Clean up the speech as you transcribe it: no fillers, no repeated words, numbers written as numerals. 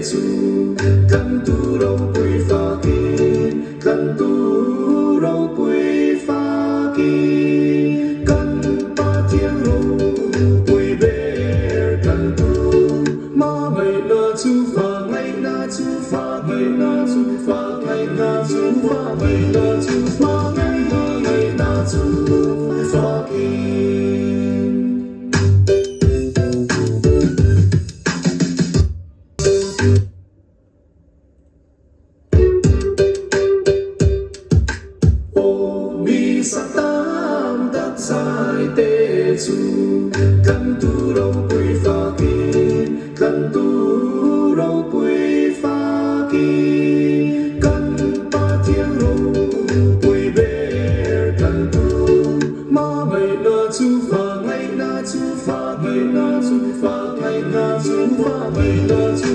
主，更都路背发给，更都路背发给，更把天路背背更都，马没了出发，没那出发，没那出发，没那出发，没那出发，没那出发给。Satam dat sai te chu kan tu ro pui fa ki kan tu ro pui fa ki kan pa thiang ro pui be kan tu ma mai na chu fa ngai na chu fa ngai na chu fa ngai na chu fa ngai na chu